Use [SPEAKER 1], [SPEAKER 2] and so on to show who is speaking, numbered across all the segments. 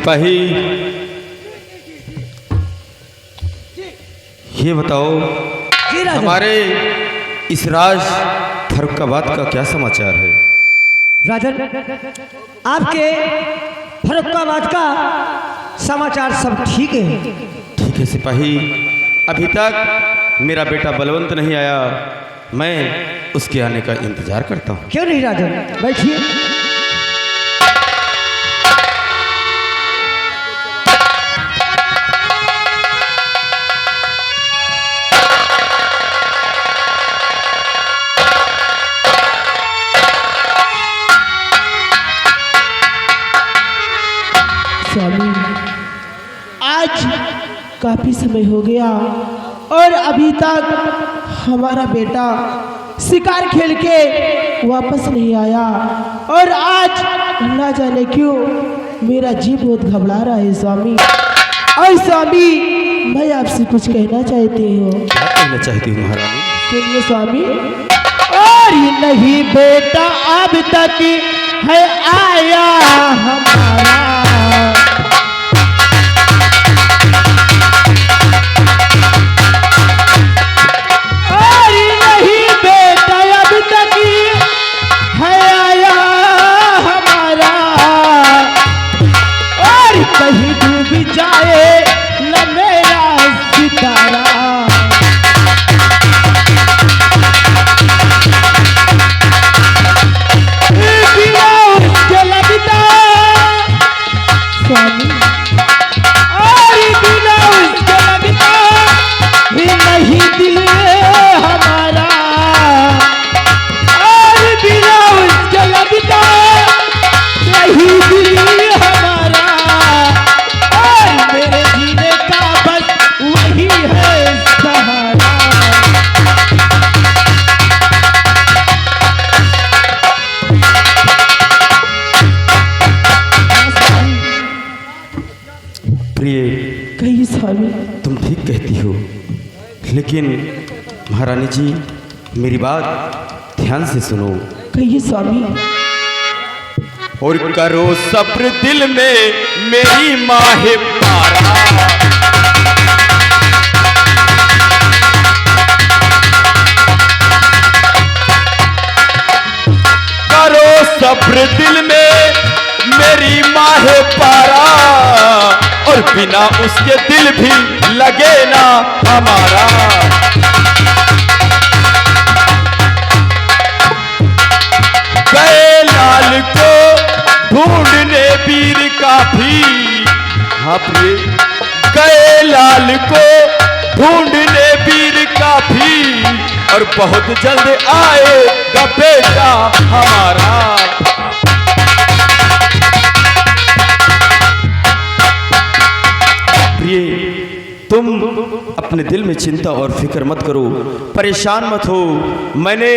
[SPEAKER 1] सिपाही, ये बताओ हमारे इस राज फर्रुखाबाद का क्या समाचार है?
[SPEAKER 2] राजन, आपके फर्रुखाबाद का समाचार सब ठीक है।
[SPEAKER 1] ठीक है सिपाही, अभी तक मेरा बेटा बलवंत नहीं आया, मैं उसके आने का इंतजार करता हूँ।
[SPEAKER 2] क्यों नहीं राजन, बैठिए।
[SPEAKER 3] स्वामी, आज काफी समय हो गया और अभी तक हमारा बेटा शिकार खेल के वापस नहीं आया, और आज ना जाने क्यों मेरा जी बहुत घबरा रहा है स्वामी। और स्वामी, मैं आपसे कुछ कहना चाहती हूँ।
[SPEAKER 1] क्या कहना चाहती हूँ महारानी?
[SPEAKER 3] सुनिए स्वामी। और ये नहीं बेटा अब तक है आया हमारा, कहीं डूब जाए न मेरा सितारा। बिना उसके लगता स्वामी, और बिना उसके लगता ही नहीं दिल हमारा, और बिना उसके लगता नहीं दिल हमारा, मेरे जीने का बस वही है सहारा।
[SPEAKER 1] प्रिय,
[SPEAKER 3] कहिए स्वामी।
[SPEAKER 1] तुम ठीक कहती हो, लेकिन महारानी जी मेरी बात ध्यान से सुनो।
[SPEAKER 3] कहिए स्वामी।
[SPEAKER 1] और करो सब्र दिल में मेरी माह पारा, करो सब्र दिल में मेरी माह पारा, और बिना उसके दिल भी लगे ना हमारा। गए लाल को ढूंढने वीर काफी, हाँ प्रिय, गए लाल को ढूंढने वीर काफी, और बहुत जल्द आएगा बेटा हमारा। प्रिय, तुम अपने दिल में चिंता और फिक्र मत करो, परेशान मत हो। मैंने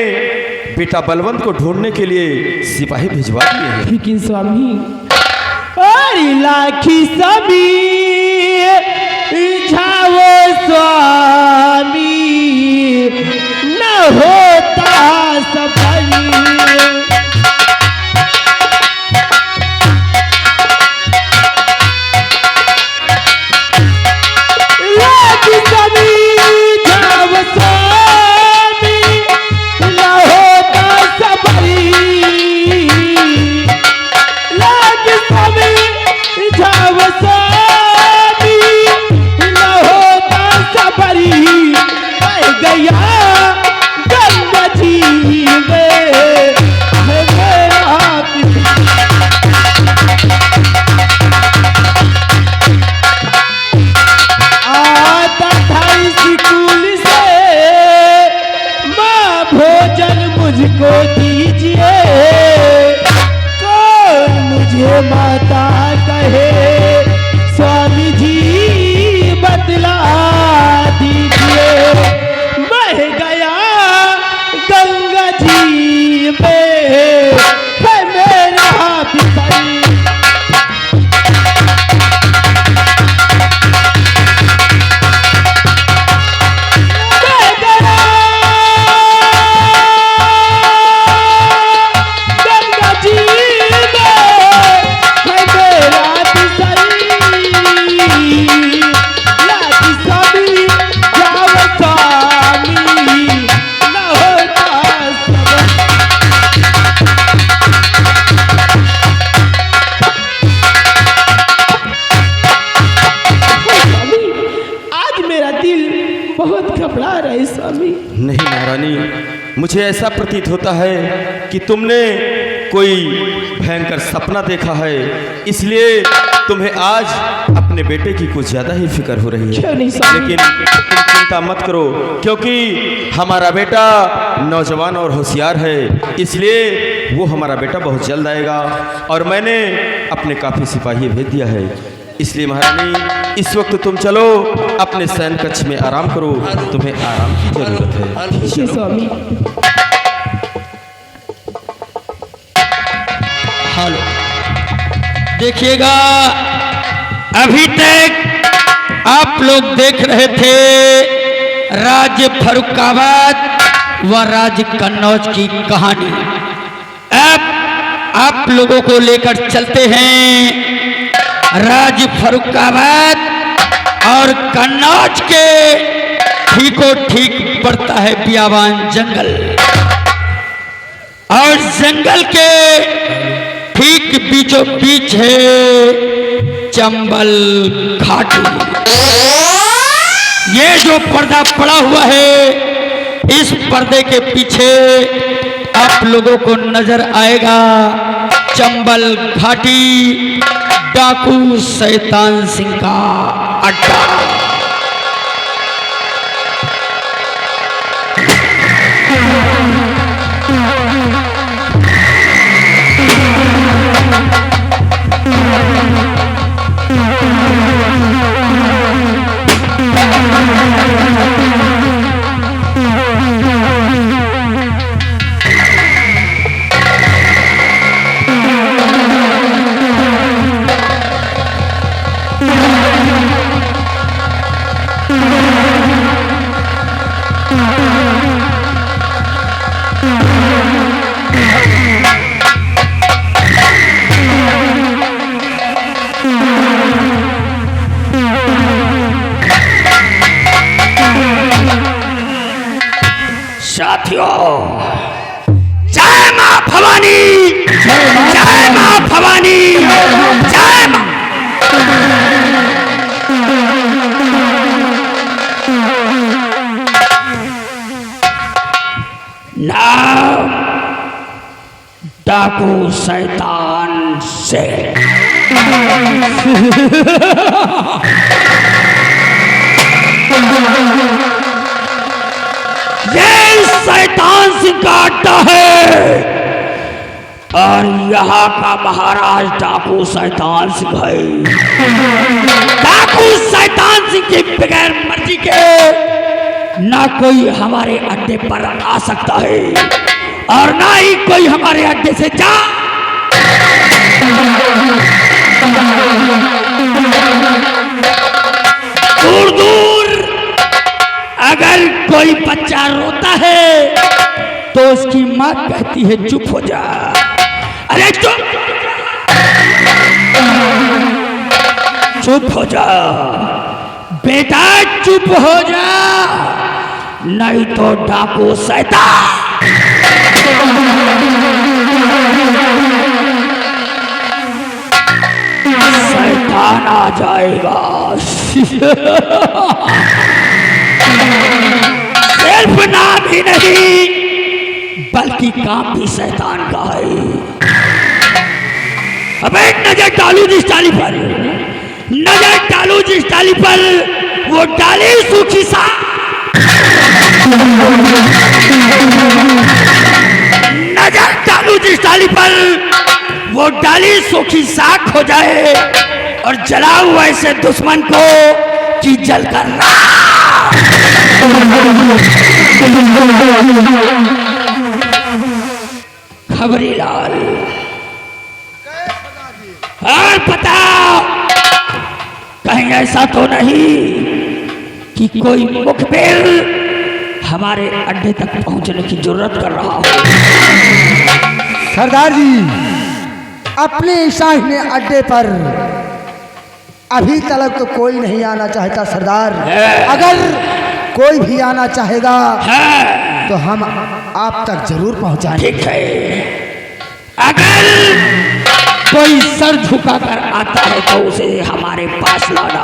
[SPEAKER 1] बेटा बलवंत को ढूंढने के लिए सिपाही भिजवा दिए हैं।
[SPEAKER 3] लेकिन स्वामी, और लाखी सभी जाओ स्वामी, न होता सफरी। लाखी सभी जाओ स्वामी, न होता सफरी। लाखी सभी जाओ स्वामी, न होता सफरी। गया गंगा जी में
[SPEAKER 1] मुझे ऐसा प्रतीत होता है कि तुमने कोई भयंकर सपना देखा है, इसलिए तुम्हें आज अपने बेटे की कुछ ज़्यादा ही फिक्र हो रही है। लेकिन तुम चिंता मत करो, क्योंकि हमारा बेटा नौजवान और होशियार है, इसलिए वो हमारा बेटा बहुत जल्द आएगा। और मैंने अपने काफ़ी सिपाही भेज दिया है, इसलिए महारानी इस वक्त तुम चलो अपने शयन कक्ष में आराम करो, तुम्हें आराम की जरूरत है।
[SPEAKER 3] जी स्वामी।
[SPEAKER 4] हेलो, देखिएगा, अभी तक आप लोग देख रहे थे राज्य फर्रुखाबाद व राज्य कन्नौज की कहानी। अब आप लोगों को लेकर चलते हैं राज्य फर्रुखाबाद और कन्नौज के ठीकों ठीक पड़ता है बियाबान जंगल, और जंगल के ठीक बीचों बीच है चंबल घाटी। ये जो पर्दा पड़ा हुआ है, इस पर्दे के पीछे आप लोगों को नजर आएगा चंबल घाटी, डाकू शैतान सिंह का अड्डा।
[SPEAKER 5] जय मां भवानी, जय मां भवानी, जय मां। नाम डाकू शैतान से। ये शैतान सिंह का अड्डा है और यहाँ का महाराज डाकू शैतान सिंह है। डाकू शैतान सिंह की बगैर मर्जी के ना कोई हमारे अड्डे पर आ सकता है और ना ही कोई हमारे अड्डे से जा। दूर दूर अगर कोई बच्चा रोता है तो उसकी माँ कहती है चुप हो जा। अरे चुप चुप हो जा बेटा, चुप हो जा, नहीं तो डाकू शैतान आ जाएगा। सिर्फ नाम ही नहीं बल्कि काम भी शैतान का है। अब एक नजर डालू जिस डाली पर, नजर डालू जिस डाली पर, वो डाली सूखी सा, नजर डालू जिस डाली पर, वो डाली सूखी साख हो जाए और जलाऊं ऐसे दुश्मन को कि जलकर खबरी लाल। और पता कहीं ऐसा तो नहीं कि कोई मुखबिर हमारे अड्डे तक पहुंचने की जरूरत कर रहा हो।
[SPEAKER 2] सरदार जी, अपने शाही अड्डे पर अभी तक तो कोई नहीं आना चाहता सरदार। अगर कोई भी आना चाहेगा तो हम आप तक जरूर पहुंचाएंगे।
[SPEAKER 5] ठीक है, अगर कोई सर झुकाकर आता है तो उसे हमारे पास लाना,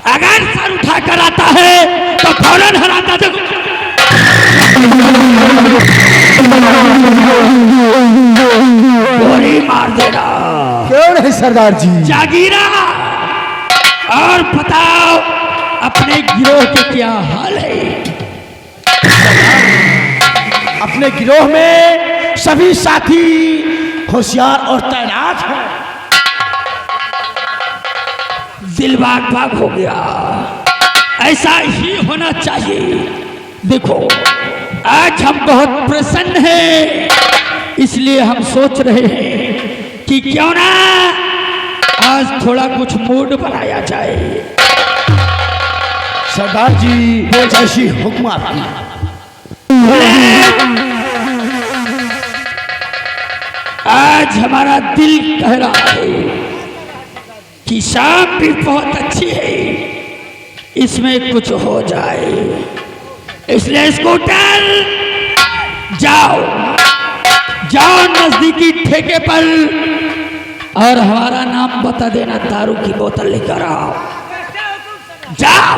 [SPEAKER 5] अगर सर उठाकर आता है तो फौरन हराता। गोली मार देना।
[SPEAKER 2] क्यों नहीं सरदार जी?
[SPEAKER 5] जागीरा, और बताओ अपने गिरोह के क्या हाल है?
[SPEAKER 3] अपने गिरोह में सभी साथी होशियार और तैनात हैं।
[SPEAKER 5] दिल बाग बाग हो गया, ऐसा ही होना चाहिए। देखो आज हम बहुत प्रसन्न हैं, इसलिए हम सोच रहे हैं कि क्यों ना आज थोड़ा कुछ मूड बनाया जाए।
[SPEAKER 3] सरदार जी वो जैसी हुक्म आपकी।
[SPEAKER 5] आज हमारा दिल कह रहा है कि शाम भी बहुत अच्छी है, इसमें कुछ हो जाए। इसलिए स्कूटर जाओ जाओ नजदीकी ठेके पर और हमारा नाम बता देना, दारू की बोतल लेकर आओ। जाओ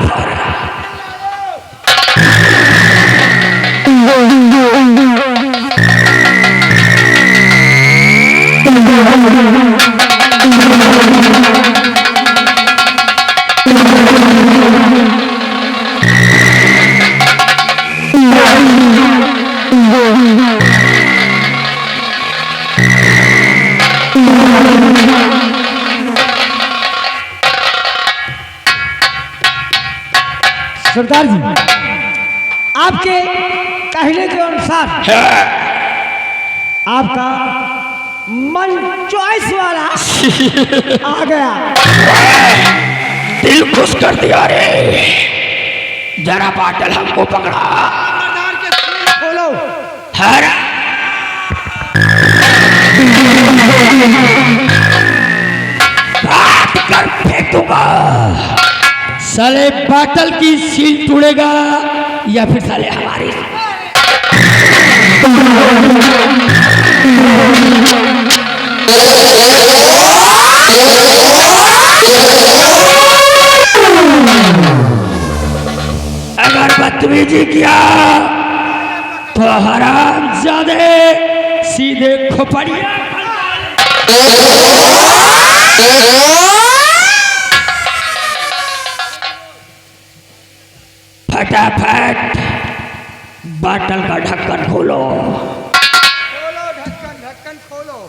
[SPEAKER 3] सरदार जी आपके कहने के अनुसार आपका मन चॉइस वाला आ गया।
[SPEAKER 5] दिल खुश कर दिया रे। जरा बाटल हमको पकड़ा।
[SPEAKER 3] खोलो।
[SPEAKER 5] हर काट कर फेंक दूंगा। साले बाटल की सील टूटेगा या फिर साले हमारी। अगर बदतमीजी किया तो हरामजादे सीधे खोपड़िया। फटाफट बाटल का ढक्कन खोलो।
[SPEAKER 2] खोलो ढक्कन, ढक्कन खोलो।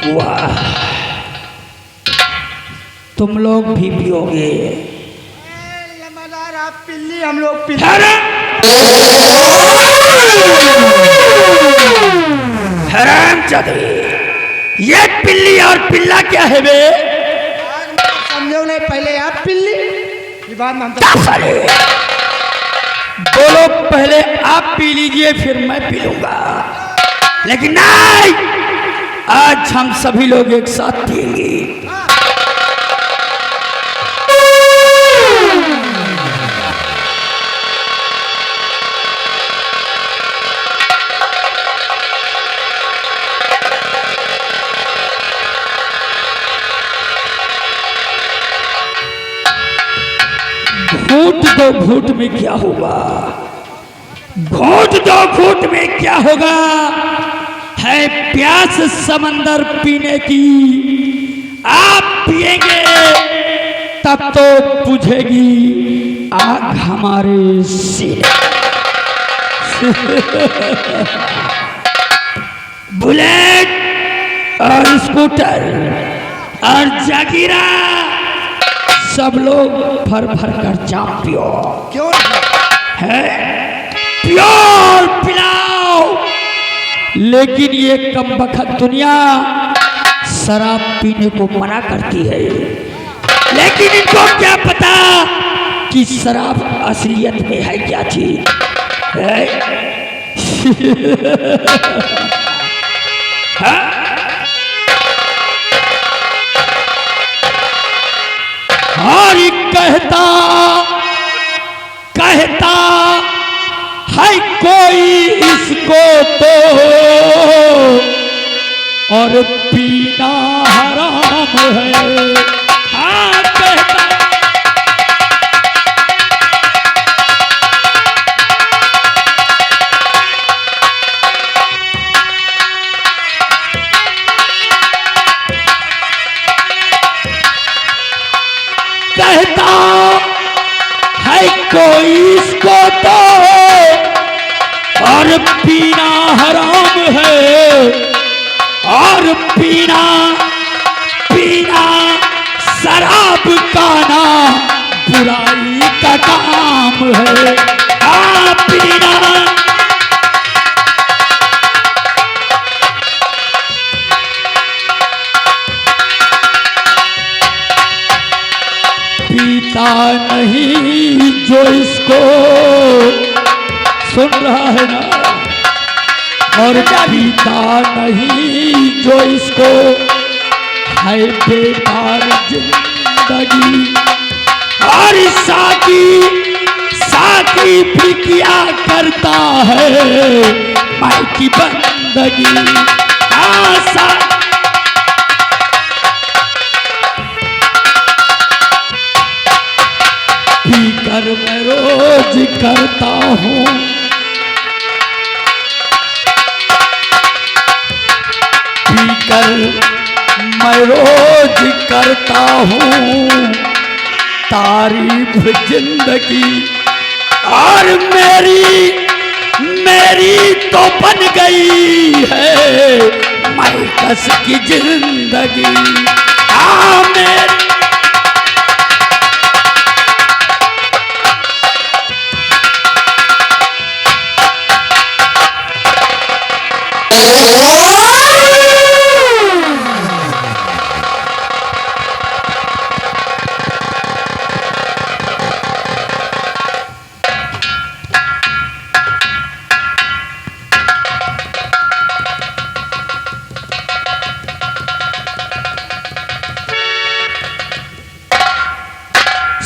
[SPEAKER 5] वाह, तुम लोग भी पियोगे?
[SPEAKER 2] लम्बादार आप पिल्ली, हम लोग पिल्ली।
[SPEAKER 5] हरामजादे, ये पिल्ली और पिल्ला क्या है बे?
[SPEAKER 2] समझो नहीं, पहले आप पिल्ली, ये बात मानता।
[SPEAKER 5] बोलो पहले आप पी लीजिए फिर मैं पी लूंगा। लेकिन नहीं, आज हम सभी लोग एक साथ पिएंगे। घूट दो घूट में क्या होगा? घूट दो घूट में क्या होगा? है प्यास समंदर पीने की, आप पिएंगे तब तो बुझेगी आग हमारे सीने। बुलेट और स्कूटर और जागीरा सब लोग भर भर कर जाम पियो।
[SPEAKER 2] क्यों
[SPEAKER 5] है पियो और पिलाओ। लेकिन ये कमबख्त दुनिया शराब पीने को मना करती है। लेकिन इनको क्या पता कि शराब असलियत में है क्या चीज है? हाँ? और कहता कहता है कोई इसको तो और पीना हराम है। हाँ कहता कहता है कोई इसको तो और पीना हराम है। और पीना पीना शराब का ना बुराई का काम है। हाँ पीना पीता नहीं जो इसको सुन रहा है ना, और पीता नहीं जो इसको है बेकार जिंदगी। और साकी भी किया करता है माई की बंदगी। आशा पीकर मैं रोज करता हूँ, पीकर मैं रोज करता हूँ तारीफ जिंदगी। और मेरी तो बन गई है मायूस की जिंदगी। मेरी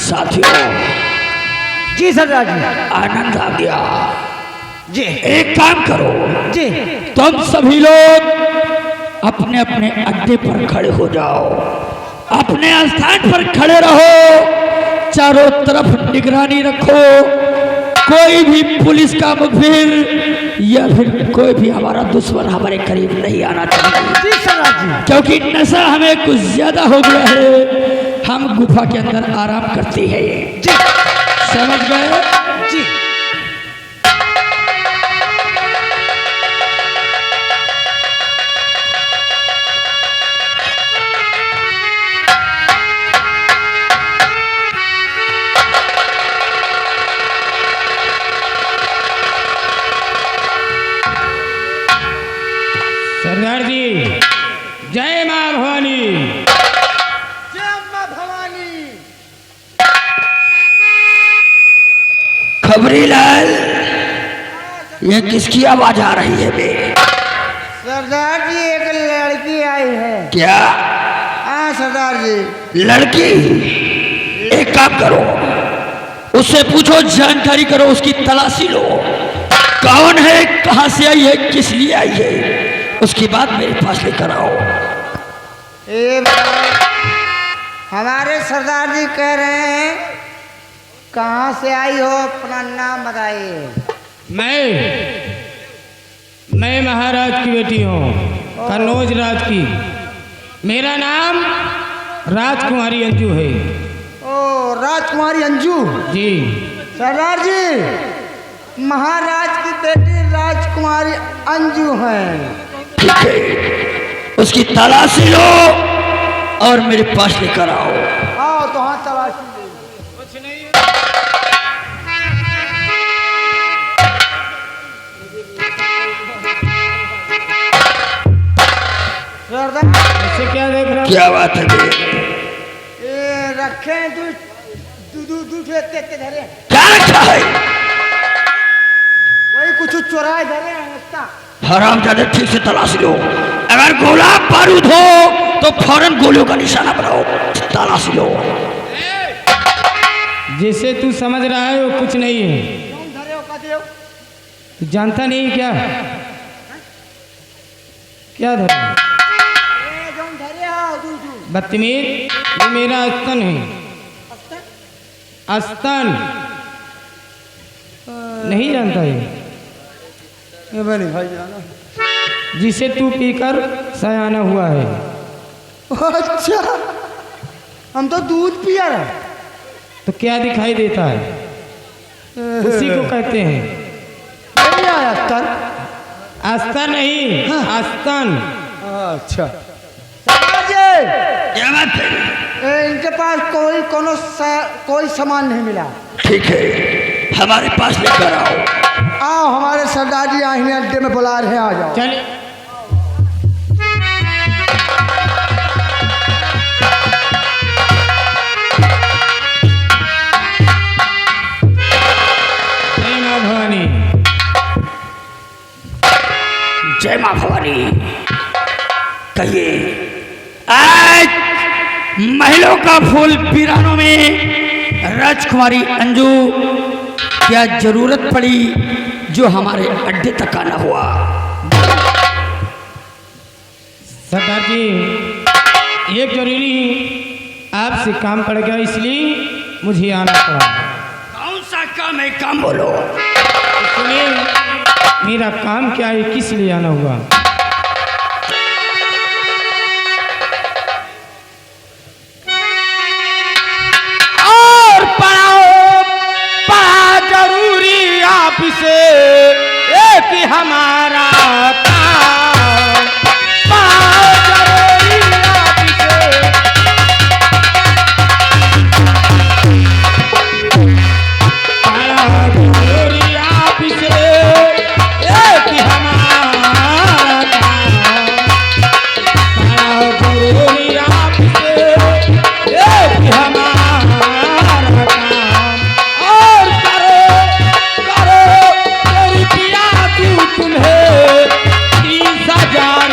[SPEAKER 5] साथियों
[SPEAKER 2] जी सरदार जी।
[SPEAKER 5] आनंद आ गया
[SPEAKER 2] जी
[SPEAKER 5] एक काम करो
[SPEAKER 2] जी।
[SPEAKER 5] तुम सभी लोग अपने अपने अड्डे पर खड़े हो जाओ, अपने स्थान पर खड़े रहो, चारों तरफ निगरानी रखो। कोई भी पुलिस का मुखबिर या फिर कोई भी हमारा दुश्मन हमारे करीब नहीं आना चाहिए।
[SPEAKER 2] जी सरदार जी।
[SPEAKER 5] क्योंकि नशा हमें कुछ ज्यादा हो गया है, हम गुफा के अंदर आराम करते हैं।
[SPEAKER 2] जी
[SPEAKER 5] समझ गए?
[SPEAKER 2] जी
[SPEAKER 3] सरदार जी जय मां भवानी।
[SPEAKER 2] जय अम्मा भवानी।
[SPEAKER 5] खबरी लाल, ये किसकी आवाज आ रही है बे?
[SPEAKER 2] सरदार जी एक लड़की आई है।
[SPEAKER 5] क्या?
[SPEAKER 2] हाँ सरदार जी।
[SPEAKER 5] लड़की? एक काम करो, उससे पूछो, जानकारी करो, उसकी तलाशी लो, कौन है, कहां से आई है, किस लिए आई है, उसके बाद मेरे पास लेकर आओ।
[SPEAKER 2] हमारे सरदार जी कह रहे हैं कहाँ से आई हो, अपना नाम बताइए।
[SPEAKER 3] मैं महाराज की बेटी हूँ, कन्नौज राज की। मेरा नाम राजकुमारी अंजू है।
[SPEAKER 2] ओ राजकुमारी अंजू
[SPEAKER 3] जी।
[SPEAKER 2] सरदार जी महाराज की बेटी राजकुमारी अंजू हैं।
[SPEAKER 5] ठीक है, उसकी तलाशी लो और मेरे पास लेकर आओ।
[SPEAKER 2] आओ तो हाँ तलाशी ले।
[SPEAKER 3] कुछ नहीं
[SPEAKER 2] सरदार
[SPEAKER 3] ऐसे क्या देख रहा?
[SPEAKER 5] क्या बात है बे?
[SPEAKER 2] ये रखे हैं दूसरे धरे,
[SPEAKER 5] क्या रखा है?
[SPEAKER 2] वही कुछ चुराए धरे हैं उसका।
[SPEAKER 5] हरामजादे, ठीक से तलाशी लो, अगर गोला बारूद हो तो फौरन गोलियों का निशाना बनाओ। तलाशी लो। जैसे तू समझ रहा है वो कुछ नहीं है। तू जानता नहीं क्या? क्या धरे? बदतमीज, ये मेरा अस्तन है। अस्तन नहीं जानता है? जिसे तू पीकर सयाना हुआ है।
[SPEAKER 2] अच्छा, हम तो दूध पिया रहे।
[SPEAKER 5] तो क्या दिखाई देता है? उसी को कहते हैं
[SPEAKER 2] अस्तन।
[SPEAKER 5] अस्तर नहीं, अस्तन।
[SPEAKER 2] अच्छा,
[SPEAKER 4] क्या बात है?
[SPEAKER 2] इनके पास कोई सामान नहीं मिला।
[SPEAKER 4] ठीक है, हमारे पास लेकर आओ।
[SPEAKER 2] आओ, हमारे सरदार जी आईने अड्डे में बुला रहे हैं, आ जाओ।
[SPEAKER 5] चलिए।
[SPEAKER 4] जय मां भवानी। कहिए, आज महलों का फूल वीरानों में राजकुमारी अंजू क्या जरूरत पड़ी जो हमारे अड्डे तक आना हुआ?
[SPEAKER 5] सरदार जी, एक जरूरी आपसे काम पड़ गया, इसलिए मुझे आना पड़ा।
[SPEAKER 4] कौन सा काम है? काम बोलो।
[SPEAKER 5] सुनिए, मेरा काम क्या है, किस लिए आना हुआ? और पढ़ा जरूरी आपसे एक हमारा काम। पढ़ा जरूरी आपसे, पढ़ा जरूरी आपसे एक हमारा काम। पढ़ा जरूरी आपसे एक हमारा काम। और करो करो मेरी पिया तू तुम्हें 30,000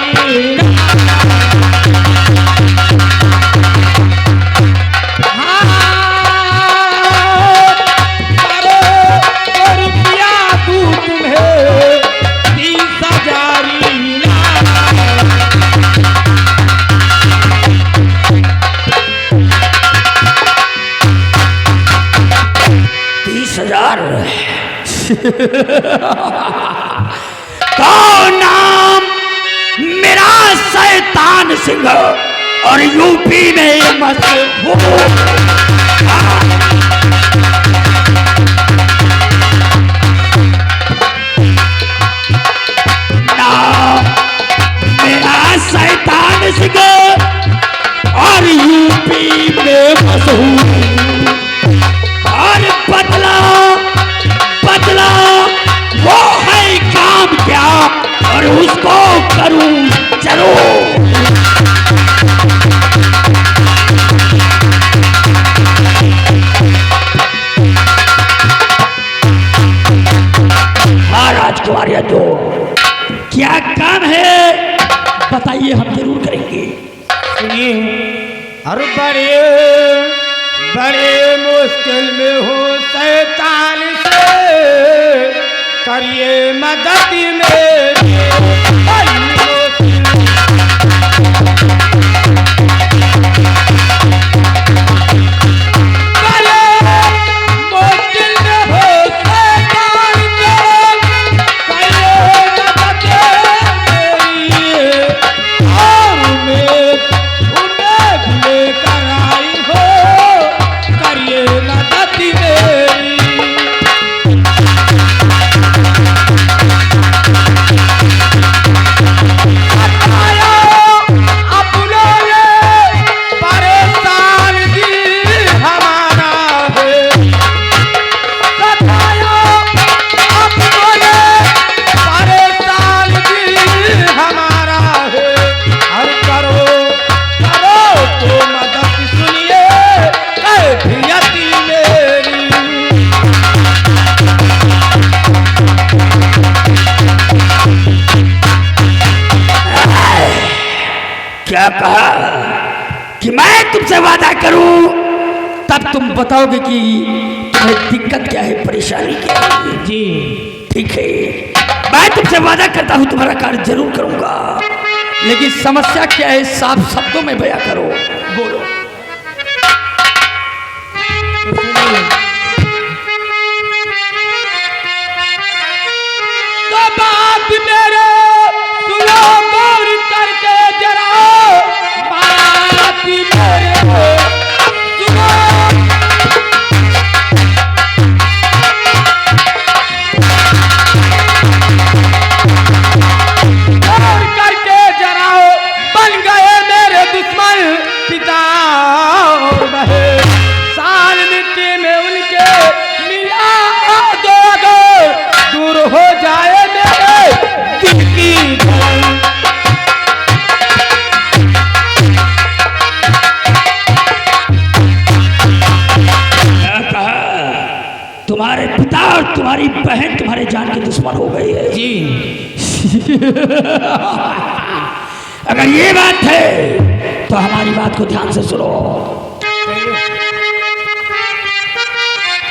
[SPEAKER 4] कौन नाम? मेरा शैतान सिंह और यूपी में मशहूर। नाम मेरा शैतान सिंह और यूपी में मशहूर। और बदला बदला वो है काम क्या, और उसको करूं जरूर। हाँ राजकुमारिया, तो क्या काम है बताइए, हम जरूर करेंगे।
[SPEAKER 5] सुनिए, अरे बड़े बड़े मुश्किल में हो शैतान से करिए मदद मेरी।
[SPEAKER 4] क्या कहा कि मैं तुमसे वादा करूं
[SPEAKER 5] तब तुम बताओगे कि तुम्हें दिक्कत क्या है, परेशानी क्या है।
[SPEAKER 3] जी
[SPEAKER 5] ठीक है, मैं तुमसे वादा करता हूँ तुम्हारा कार्य जरूर करूंगा, लेकिन समस्या क्या है साफ शब्दों में बयां करो, बोलो।
[SPEAKER 3] तो बात मेरे सुनो गौर करके जरा, बात मेरे सुनो। गौर करके जरा, बन गए मेरे दुश्मन पिता और बहन, साल मिट्टी में उनके मिला दो अगर दूर हो जाए मेरे दिल की धड़कन।
[SPEAKER 5] क्या कहा? तुम्हारे पिता और तुम्हारी बहन तुम्हारे जान के दुश्मन हो गए हैं।
[SPEAKER 3] जी
[SPEAKER 5] अगर ये बात है तो हमारी बात को ध्यान से सुनो।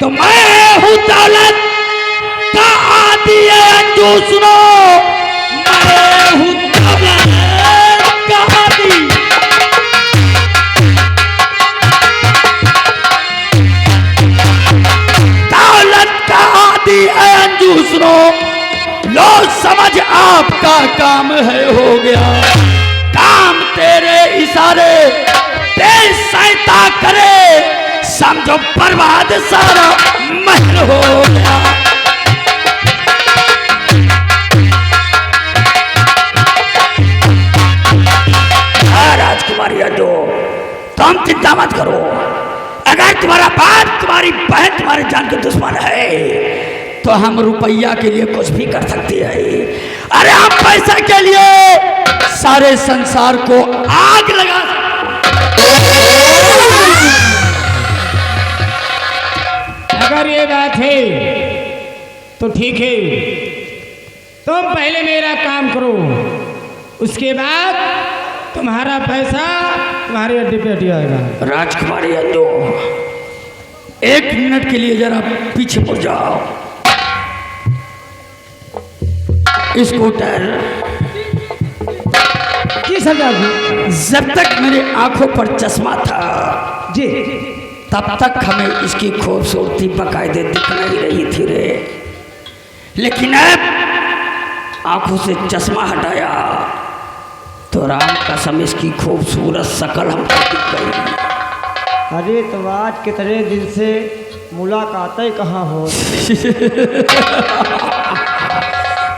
[SPEAKER 5] तो मैं हूं दौलत का आदि अंजू, सुनो। मैं हूं दौलत का आदि। दौलत का आदि अंजू, सुनो। लो समझ आपका काम है हो गया, काम तेरे इशारे तेज सहायता करे, समझो बर्बाद सारा महल हो गया। राजकुमारी अंजू, तुम चिंता मत करो। अगर तुम्हारा बाप तुम्हारी बहन तुम्हारे जान के दुश्मन है तो हम रुपया के लिए कुछ भी कर सकते हैं। अरे हम पैसा के लिए सारे संसार को आग लगा
[SPEAKER 3] अगर ये बात है तो ठीक है, तुम पहले मेरा काम करो, उसके बाद तुम्हारा पैसा तुम्हारे अड्डे पे हटी आएगा।
[SPEAKER 5] राजकुमारी अंजू, 1 मिनट के लिए जरा पीछे मुड़ जाओ। स्कूटर,
[SPEAKER 3] जी सरदार जी।
[SPEAKER 5] जब तक मेरे आंखों पर चश्मा था
[SPEAKER 3] जी
[SPEAKER 5] तब तक हमें इसकी खूबसूरती बकायदे दिख नहीं रही थी रे, लेकिन अब आंखों से चश्मा हटाया तो राम कसम इसकी खूबसूरत शकल हमको दिख गई।
[SPEAKER 2] अरे तो आज कितने दिन से मुलाकातें कहाँ हो।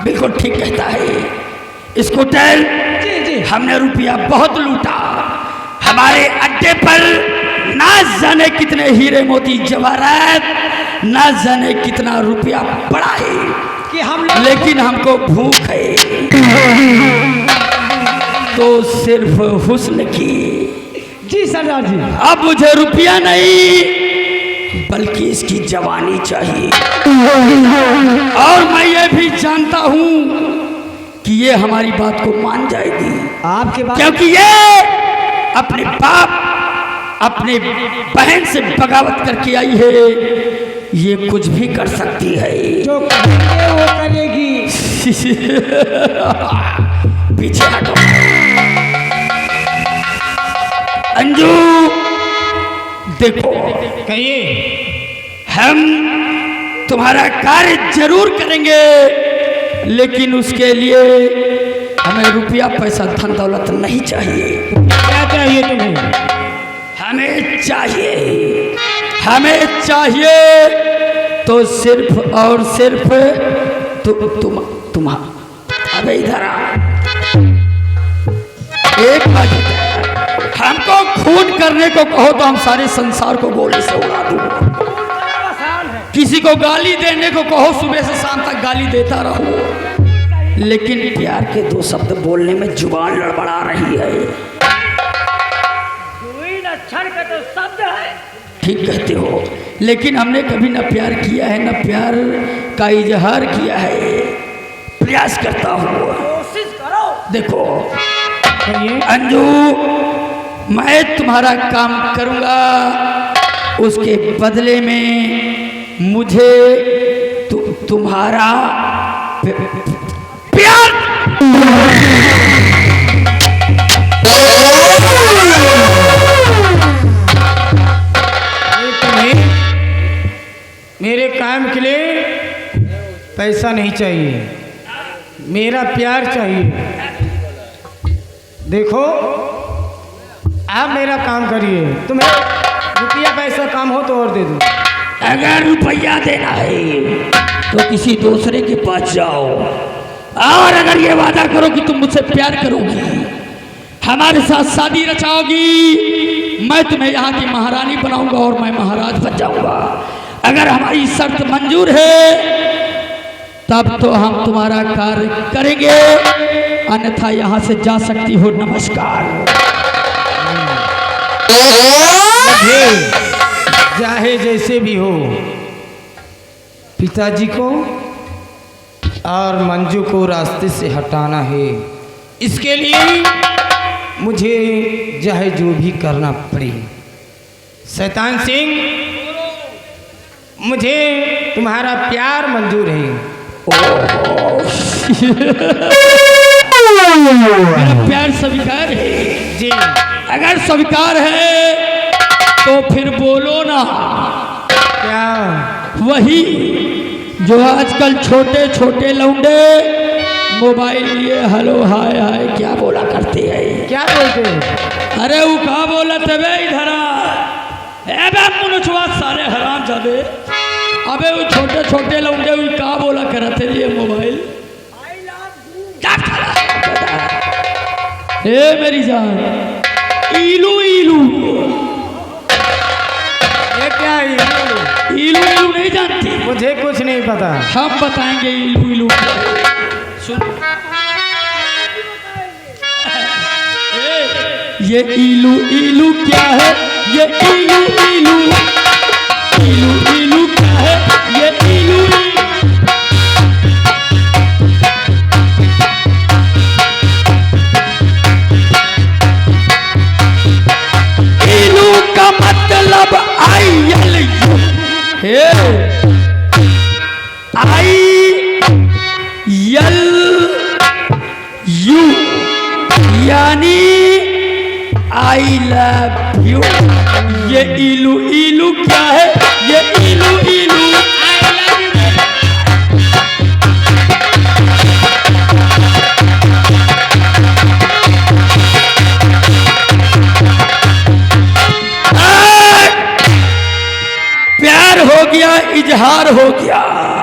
[SPEAKER 5] बिल्कुल ठीक कहता है स्कूटर।
[SPEAKER 3] जी जी।
[SPEAKER 5] हमने रुपया बहुत लूटा, हमारे अड्डे पर ना जाने कितने हीरे मोती जवाहरात, ना जाने कितना रुपया पड़ा है
[SPEAKER 3] कि हम लोग,
[SPEAKER 5] लेकिन हमको भूख है तो सिर्फ हुस्न की।
[SPEAKER 3] जी सरदार जी।
[SPEAKER 5] अब मुझे रुपया नहीं बल्कि इसकी जवानी चाहिए, और मैं ये भी जानता हूं कि ये हमारी बात को मान जाएगी,
[SPEAKER 2] आपके बात
[SPEAKER 5] क्योंकि ये अपने बाप अपने बहन से बगावत करके आई है, ये कुछ भी कर सकती है।
[SPEAKER 3] जो करेंगे वो करेगी।
[SPEAKER 5] पीछे हटो अंजू, देखो
[SPEAKER 3] कहिए।
[SPEAKER 5] हम तुम्हारा कार्य जरूर करेंगे, लेकिन उसके लिए हमें रुपया पैसा धन दौलत नहीं चाहिए।
[SPEAKER 3] क्या चाहिए तुम्हें?
[SPEAKER 5] हमें चाहिए तो सिर्फ और सिर्फ तुम अबे इधर आ। एक बात, हमको खून करने को कहो तो हम सारे संसार को गोली से उड़ा दूं। किसी को गाली देने को कहो सुबह से शाम तक गाली देता रहो, लेकिन प्यार के 2 शब्द बोलने में जुबान लड़बड़ा रही है। तो शब्द है, ठीक कहते हो, लेकिन हमने कभी न प्यार किया है न प्यार का इजहार किया है। प्रयास करता हूँ, कोशिश करो। देखो अंजू, मैं तुम्हारा काम करूंगा,
[SPEAKER 4] उसके बदले में मुझे तुम्हारा प्यार
[SPEAKER 6] तुम्हें मेरे काम के लिए पैसा नहीं चाहिए, मेरा प्यार चाहिए। देखो आप मेरा काम करिए, तुम्हें रुपया पैसा काम हो तो और दे दो।
[SPEAKER 5] अगर रुपया देना है तो किसी दूसरे के पास जाओ, और अगर ये वादा करो कि तुम मुझसे प्यार करोगी, हमारे साथ शादी रचाओगी, मैं तुम्हें यहाँ की महारानी बनाऊंगा और मैं महाराज बन जाऊंगा। अगर हमारी शर्त मंजूर है तब तो हम तुम्हारा कार्य करेंगे, अन्यथा यहाँ से जा सकती हो। नमस्कार।
[SPEAKER 6] चाहे जैसे भी हो, पिताजी को और मंजू को रास्ते से हटाना है। इसके लिए मुझे चाहे जो भी करना पड़े। शैतान सिंह, मुझे तुम्हारा प्यार मंजूर है।
[SPEAKER 5] मेरा प्यार स्वीकार है
[SPEAKER 6] जी।
[SPEAKER 5] अगर स्वीकार है तो फिर बोलो ना।
[SPEAKER 6] क्या?
[SPEAKER 5] वही जो आजकल छोटे छोटे लौंडे मोबाइल लिए हेलो हाय हाय क्या बोला करते हैं।
[SPEAKER 6] क्या बोलते हैं?
[SPEAKER 5] अरे वो कहा बोला तबे इधर मुनछुआ सारे हराम जादे। अबे वो छोटे छोटे लौंडे वो कहा बोला करते लिए मोबाइल। ए मेरी जान, इलू इलू,
[SPEAKER 6] ये क्या है?
[SPEAKER 5] इलू इलू नहीं जानती?
[SPEAKER 6] मुझे कुछ नहीं पता।
[SPEAKER 5] हम बताएंगे इलू इलू क्या है। सुन, ये इलू इलू क्या है? ये इलू इलू, इलू इलू क्या है? ये इलू इलू का मतलब आई एल यू है। आई एल यू यानी आई लव यू। ये इलू इलू क्या है? ये इलू इलू आई लव यू। प्यार हो गया, इजहार हो गया।